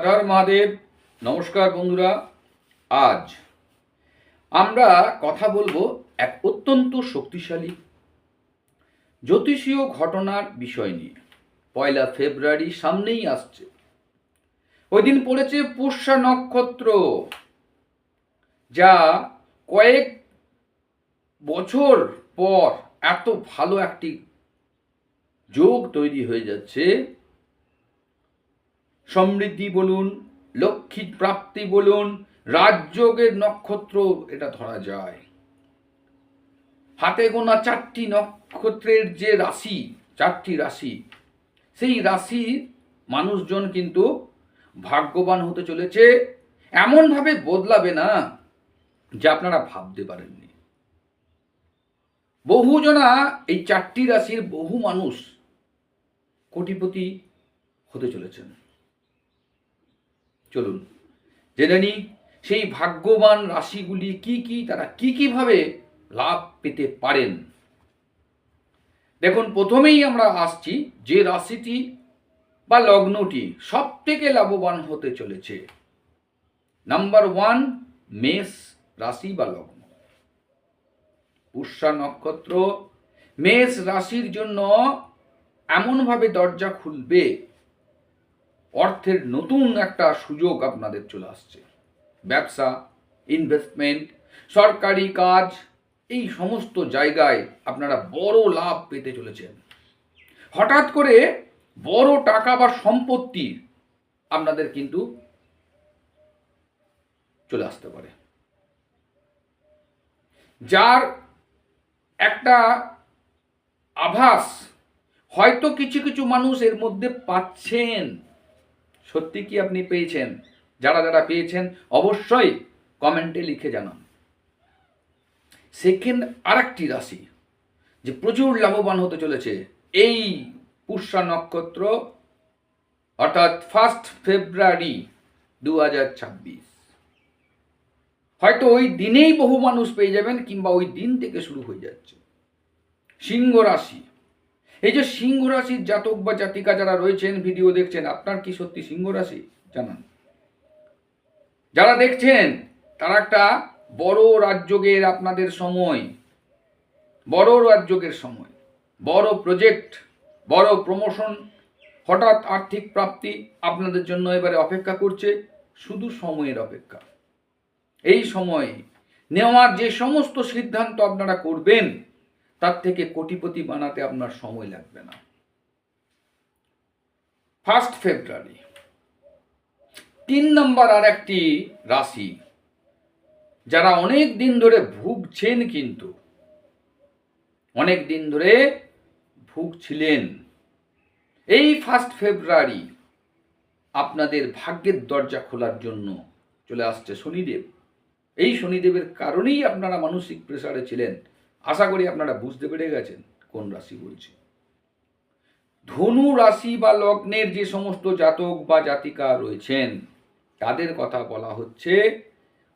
হর হর মহাদেব। নমস্কার বন্ধুরা, আজ আমরা কথা বলবো এক অত্যন্ত শক্তিশালী জ্যোতিষীয় ঘটনার বিষয় নিয়ে। 1 ফেব্রুয়ারি সামনেই আসছে। ওই দিন পড়েছে পুষ্যা নক্ষত্র, যা কয়েক বছর পর এত ভালো একটি যোগ তৈরি হয়ে যাচ্ছে। সমৃদ্ধি বলুন, লক্ষ্মী প্রাপ্তি বলুন, রাজযোগের নক্ষত্র এটা ধরা যায়। হাতে গোনা 4টি নক্ষত্রের যে রাশি, 4টি রাশি, সেই রাশির মানুষজন কিন্তু ভাগ্যবান হতে চলেছে। এমনভাবে বদলাবে না যে আপনারা ভাবতে পারেননি। বহুজনা এই 4টি রাশির বহু মানুষ কোটিপতি হতে চলেছেন। চলুন জেনে নিই সেই ভাগ্যবান রাশিগুলি কি কি, তারা কিভাবে লাভ পেতে পারেন। দেখুন, প্রথমেই আমরা আসছি যে রাশিটি বা লগ্নটি সব থেকে লাভবান হতে চলেছে। নাম্বার 1, মেষ রাশি বা লগ্ন। পুষ্যা নক্ষত্র মেষ রাশির জন্য এমনভাবে দরজা খুলবে, অর্থের নতুন একটা সুযোগ আপনাদের চলে আসছে। ব্যবসা, ইনভেস্টমেন্ট, সরকারি কাজ, এই সমস্ত জায়গায় আপনারা বড় লাভ পেতে চলেছেন। হঠাৎ করে বড় টাকা বা সম্পত্তি আপনাদের কিন্তু চলে আসতে পারে, যার একটা আভাস হয়তো কিছু কিছু মানুষ এর মধ্যে পাচ্ছেন। সত্যি কি আপনি পেয়েছেন? যারা যারা পেয়েছেন অবশ্যই কমেন্টে লিখে জানান। সেকেন্ড আরেকটি রাশি যে প্রচুর লাভবান হতে চলেছে এই পুষ্যা নক্ষত্র, অর্থাৎ 1 ফেব্রুয়ারি 2026। হয়তো ওই দিনেই বহু মানুষ পেয়ে যাবেন, কিংবা ওই দিন থেকে শুরু হয়ে যাচ্ছে। সিংহ রাশি। এই যে সিংহ রাশির জাতক বা জাতিকা যারা রয়েছেন, ভিডিও দেখছেন, আপনার কি সত্যি সিংহ রাশি? জানান। যারা দেখছেন তারা একটা বড় রাজযোগের আপনাদের সময়, বড় রাজযোগের সময়, বড় প্রজেক্ট, বড় প্রমোশন, হঠাৎ আর্থিক প্রাপ্তি আপনাদের জন্য এবারে অপেক্ষা করছে। শুধু সময়ের অপেক্ষা। এই সময়ে নেওয়ার যে সমস্ত সিদ্ধান্ত আপনারা করবেন, তার থেকে কোটিপতি বানাতে আপনার সময় লাগবে না। 1 ফেব্রুয়ারি 3 নম্বর আর একটি রাশি, যারা অনেক দিন ধরে ভুগছেন, কিন্তু অনেক দিন ধরে ভুগছিলেন, এই 1 ফেব্রুয়ারি আপনাদের ভাগ্যের দরজা খোলার জন্য চলে আসছে শনিদেব। এই শনিদেবের কারণেই আপনারা মানসিক প্রেসারে ছিলেন। আশা করি আপনারা বুঝতে পেরে গেছেন কোন রাশি বলছি। ধনু রাশি বা লগ্নের যে সমস্ত জাতক বা জাতিকা রয়েছেন, তাদের কথা বলা হচ্ছে।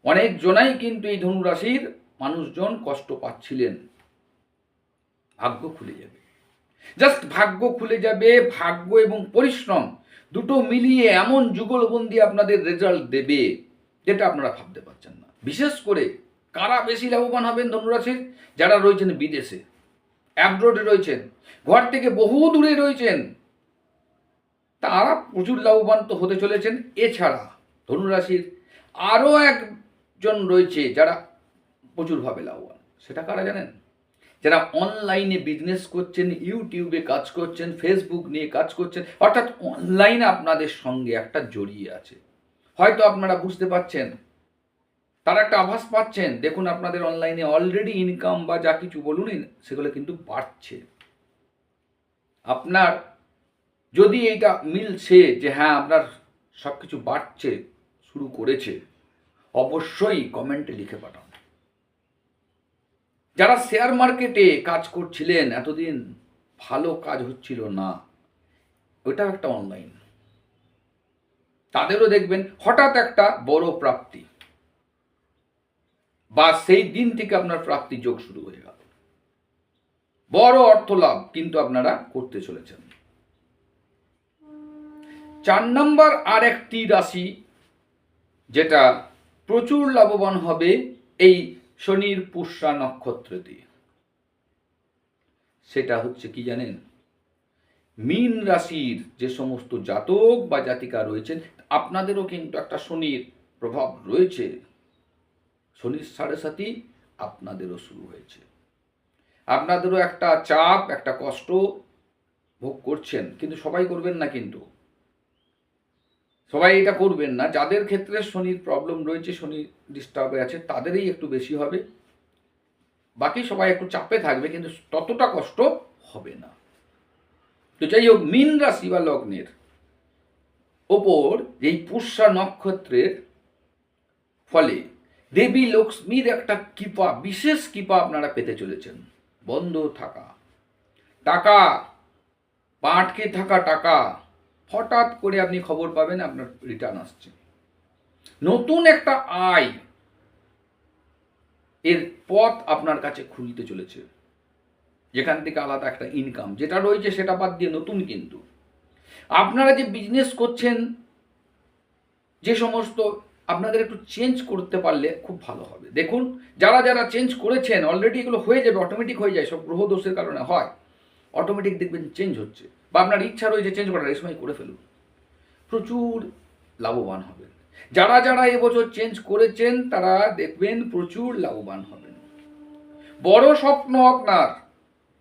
অনেক জনাই কিন্তু এই ধনু রাশির মানুষজন কষ্ট পাচ্ছিলেন। ভাগ্য খুলে যাবে, জাস্ট ভাগ্য খুলে যাবে। ভাগ্য এবং পরিশ্রম দুটো মিলিয়ে এমন যুগলবন্দি আপনাদের রেজাল্ট দেবে, যেটা আপনারা ভাবতে পারছেন না। বিশেষ করে কারা বেশি লাভবান হবেন? ধনুরাশির যারা রয়েছেন বিদেশে, অ্যাব্রোডে রয়েছেন, ঘর থেকে বহু দূরে রয়েছেন, তারা প্রচুর লাভবান তো হতে চলেছেন। এছাড়া ধনুরাশির আরও একজন রয়েছে যারা প্রচুরভাবে লাভবান। সেটা কারা জানেন? যারা অনলাইনে বিজনেস করছেন, ইউটিউবে কাজ করছেন, ফেসবুক নিয়ে কাজ করছেন, অর্থাৎ অনলাইনে আপনাদের সঙ্গে একটা জড়িয়ে আছে। হয়তো আপনারা বুঝতে পারছেন, তারা একটা আভাস পাচ্ছেন। দেখুন, আপনাদের অনলাইনে অলরেডি ইনকাম বা যা কিছু বলুন, সেগুলো কিন্তু বাড়ছে। আপনার যদি এইটা মিলছে যে হ্যাঁ, আপনার সব কিছু বাড়ছে, শুরু করেছে, অবশ্যই কমেন্টে লিখে পাঠান। যারা শেয়ার মার্কেটে কাজ করছিলেন, এতদিন ভালো কাজ হচ্ছিল না, ওইটাও একটা অনলাইন, তাদেরও দেখবেন হঠাৎ একটা বড় প্রাপ্তি, বা সেই দিন থেকে আপনার প্রাপ্তি যোগ শুরু হয়ে গেল। বড় অর্থ লাভ কিন্তু আপনারা করতে চলেছেন। 4 নম্বর আর একটি রাশি যেটা প্রচুর লাভবান হবে এই শনির পুষ্যা নক্ষত্র দিয়ে, সেটা হচ্ছে কি জানেন? মীন রাশির যে সমস্ত জাতক বা জাতিকা রয়েছেন, আপনাদেরও কিন্তু একটা শনির প্রভাব রয়েছে। শনির 7.5 আপনাদেরও শুরু হয়েছে, আপনাদেরও একটা চাপ, একটা কষ্ট ভোগ করছেন, কিন্তু সবাই করবেন না, কিন্তু সবাই এটা করবেন না। যাদের ক্ষেত্রে শনির প্রবলেম রয়েছে, শনি ডিস্টার্বে আছে, তাদেরই একটু বেশি হবে, বাকি সবাই একটু চাপে থাকবে, কিন্তু ততটা কষ্ট হবে না। তো যাই হোক, মীন রাশি বা লগ্নের ওপর এই পুষ্যা নক্ষত্রের ফলে দেবী লক্ষ্মীর একটা কৃপা, বিশেষ কৃপা আপনারা পেতে চলেছেন। বন্ধ থাকা টাকা, আটকে থাকা টাকা হঠাৎ করে আপনি খবর পাবেন আপনার রিটার্ন আসছে। নতুন একটা আয় এর পথ আপনার কাছে খুলতে চলেছে, যেখান থেকে আলাদা একটা ইনকাম যেটা রয়েছে সেটা বাদ দিয়ে নতুন। কিন্তু আপনারা যে বিজনেস করছেন, যে সমস্ত, আপনাদের একটু চেঞ্জ করতে পারলে খুব ভালো হবে। দেখুন, যারা যারা চেঞ্জ করেছেন অলরেডি, এগুলো হয়ে যাবে, অটোমেটিক হয়ে যায়, সব গ্রহ দোষের কারণে হয়, অটোমেটিক দেখবেন চেঞ্জ হচ্ছে, বা আপনার ইচ্ছা রয়েছে চেঞ্জ করার, এই সময় করে ফেলুন, প্রচুর লাভবান হবেন। যারা যারা এবছর চেঞ্জ করেছেন তারা দেখবেন প্রচুর লাভবান হবেন। বড় স্বপ্ন আপনার,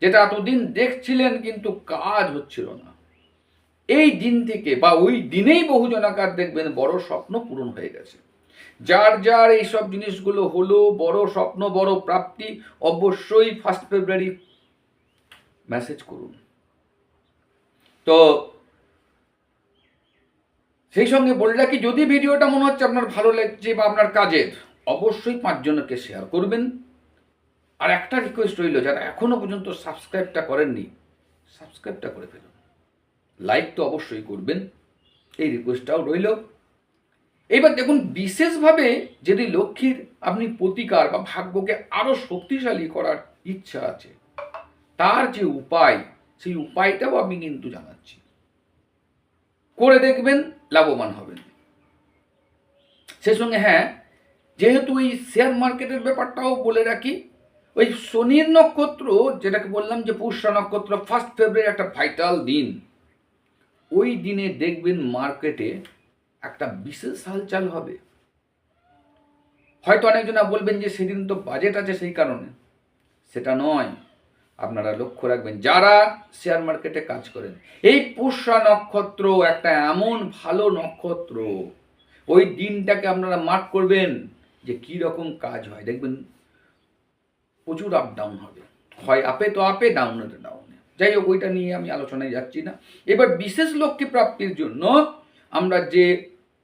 যেটা এতদিন দেখছিলেন কিন্তু কাজ হচ্ছিল না, এই দিন থেকে বা ওই দিনেই বহু জনাকার দেখবেন বড় স্বপ্ন পূরণ হয়ে গেছে। যার যার এইসব জিনিসগুলো হলো, বড় স্বপ্ন, বড় প্রাপ্তি, অবশ্যই 1 ফেব্রুয়ারি মেসেজ করুন। তো সেই সঙ্গে বলে রাখি, যদি ভিডিওটা মনে হচ্ছে আপনার ভালো লাগছে বা আপনার কাজের, অবশ্যই 5 জনকে শেয়ার করবেন। আর একটা রিকোয়েস্ট রইল, যারা এখনো পর্যন্ত সাবস্ক্রাইবটা করেননি, সাবস্ক্রাইবটা করে ফেলুন, লাইক তো অবশ্যই করবেন, এই রিকোয়েস্টটাও রইল। এবার দেখুন, বিশেষভাবে যদি লক্ষ্মীর আপনি প্রতিকার বা ভাগ্যকে আরো শক্তিশালী করার ইচ্ছা আছে, তার যে উপায়, সেই উপায়টাও আমি কিন্তু জানাচ্ছি, করে দেখবেন, লাভবান হবেন। সেই সঙ্গে হ্যাঁ, যেহেতু এই শেয়ার মার্কেটের ব্যাপারটাও বলে রাখি, ওই শনির নক্ষত্র যেটাকে বললাম যে পুষ্যা নক্ষত্র, 1 ফেব্রুয়ারি একটা ভাইটাল দিন, ওই দিনে দেখবেন মার্কেটে একটা বিশেষ হালচাল হবে। হয়তো অনেকজনা বলবেন যে সেদিন তো বাজেট আছে সেই কারণে, সেটা নয়। আপনারা লক্ষ্য রাখবেন, যারা শেয়ার মার্কেটে কাজ করেন, এই পুষ্যা নক্ষত্র একটা এমন ভালো নক্ষত্র, ওই দিনটাকে আপনারা মার্ক করবেন যে কি রকম কাজ হয়, দেখবেন প্রচুর আপ ডাউন হবে, হয় আপে তো আপে, ডাউনে তো ডাউনে। যাই হোক, ওইটা নিয়ে আমি আলোচনায় যাচ্ছি না। এবার বিশেষ লক্ষ্মী প্রাপ্তির জন্য আমরা যে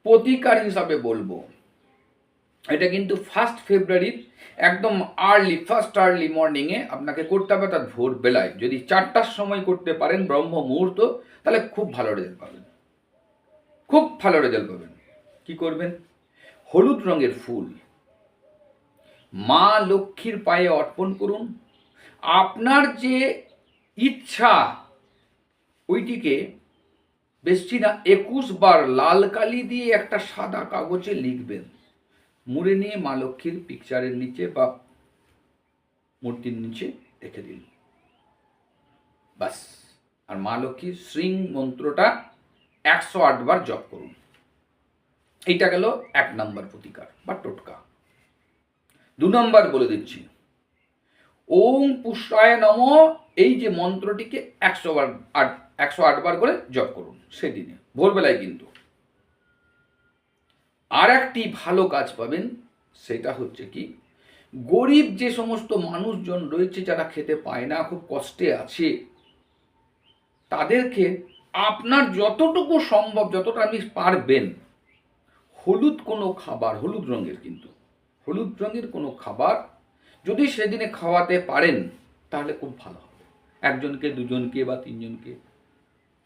প্রতিকার হিসাবে বলবো, এটা কিন্তু 1 ফেব্রুয়ারির একদম ফার্স্ট আর্লি মর্নিংয়ে আপনাকে করতে হবে, অর্থাৎ ভোরবেলায়। যদি 4টার সময় করতে পারেন, ব্রহ্ম মুহূর্ত, তাহলে খুব ভালো রেজাল্ট পাবেন, খুব ভালো রেজাল্ট পাবেন। কি করবেন? হলুদ রঙের ফুল মা লক্ষ্মীর পায়ে অর্পণ করুন। আপনার যে ইচ্ছা ওইটিকে বেশি না 21 বার লাল কালি দিয়ে একটা সাদা কাগজে লিখবেন, মুড়ে নিয়ে মা লক্ষ্মীর পিকচারের নিচে বা মূর্তির নিচে রেখে দিন, বাস। আর মা লক্ষ্মীর শ্রীং মন্ত্রটা 108 বার জপ করুন। এইটা গেল 1 নম্বর প্রতিকার বা টোটকা। 2 নম্বর বলে দিচ্ছি, ওম পুষ্যায় নমঃ, এই যে মন্ত্রটিকে 108 বার করে জপ করুন সেদিনে ভোরবেলায়। কিন্তু আর একটি ভালো কাজ পাবেন, সেটা হচ্ছে কি, গরিব যে সমস্ত মানুষজন রয়েছে যারা খেতে পায় না, খুব কষ্টে আছে, তাদেরকে আপনার যতটুকু সম্ভব, যতটা আপনি পারবেন, হলুদ কোনো খাবার, হলুদ রঙের, কিন্তু হলুদ রঙের কোনো খাবার যদি সেদিনে খাওয়াতে পারেন তাহলে খুব ভালো হবে। 1 জনকে 2 জনকে বা 3 জনকে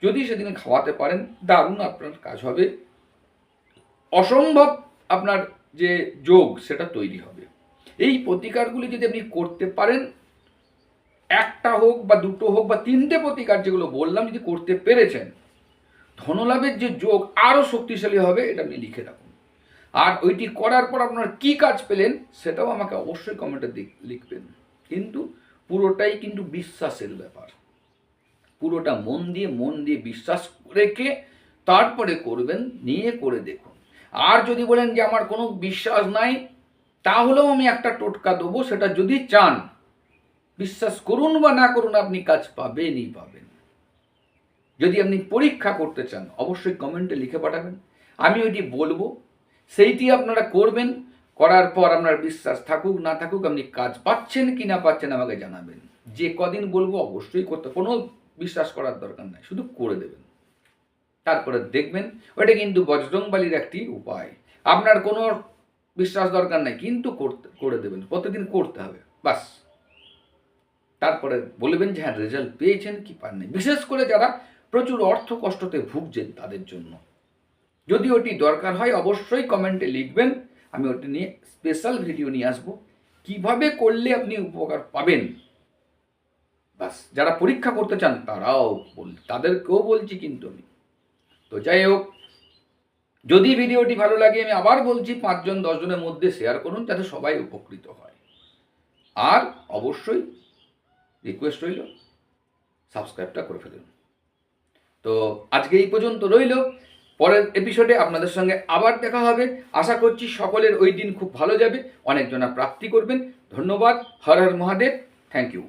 যদি সেদিনে খাওয়াতে পারেন, দারুণ আপনার কাজ হবে, অসম্ভব আপনার যে যোগ সেটা তৈরি হবে। এই প্রতিকারগুলি যদি আপনি করতে পারেন, একটা হোক বা দুটো হোক বা 3টে প্রতিকার যেগুলো বললাম, যদি করতে পেরেছেন, ধনলাভের যে যোগ আরও শক্তিশালী হবে, এটা আপনি লিখে রাখুন। আর ওইটি করার পর আপনার কি কাজ পেলেন সেটাও আমাকে অবশ্যই কমেন্টে লিখবেন। কিন্তু পুরোটাই কিন্তু বিশ্বাসের ব্যাপার, পুরোটা মন দিয়ে বিশ্বাস রেখে তারপরে করবেন, নিয়ে করে দেখুন। আর যদি বলেন যে আমার কোনো বিশ্বাস নাই, তাহলেও আমি একটা টোটকা দেবো, সেটা যদি চান, বিশ্বাস করুন বা না করুন, আপনি কাজ পাবেনই পাবেন। যদি আপনি পরীক্ষা করতে চান অবশ্যই কমেন্টে লিখে পাঠাবেন, আমি ওইটি বলবো, সেইটি আপনারা করবেন। করার পর আপনার বিশ্বাস থাকুক না থাকুক, আপনি কাজ পাচ্ছেন কি না পাচ্ছেন আমাকে জানাবেন। যে কদিন বলবো অবশ্যই করতে, কোনো বিশ্বাস করার দরকার নাই, শুধু করে দেবেন, তারপরে দেখবেন। ওটা কিন্তু বজরংবলীর একটি উপায়। আপনার কোনো বিশ্বাস দরকার নাই, কিন্তু করে দেবেন, প্রতিদিন করতে হবে, বাস। তারপরে বলবেন যে হ্যাঁ রেজাল্ট পেয়েছেন কি পাননি। বিশেষ করে যারা প্রচুর অর্থ কষ্টতে ভুগছেন তাদের জন্য যদি ওটি দরকার হয় অবশ্যই কমেন্টে লিখবেন, আমি ওটি নিয়ে স্পেশাল ভিডিও নিয়ে আসবো, কিভাবে করলে আপনি উপকার পাবেন। বাস, যারা পরীক্ষা করতে চান তারাও তাদেরকেও বলছি কিন্তু আমি। তো যাই হোক, যদি ভিডিওটি ভালো লাগে আমি আবার বলছি 5 জন 10 জনের মধ্যে শেয়ার করুন, যাতে সবাই উপকৃত হয়। আর অবশ্যই রিকোয়েস্ট রইল সাবস্ক্রাইবটা করে ফেলুন। তো আজকে এই পর্যন্ত রইল, পরের এপিসোডে আপনাদের সঙ্গে আবার দেখা হবে। আশা করছি সকলের ওই দিন খুব ভালো যাবে, অনেকজনা প্রাপ্তি করবেন। ধন্যবাদ। হর হর মহাদেব। Thank you.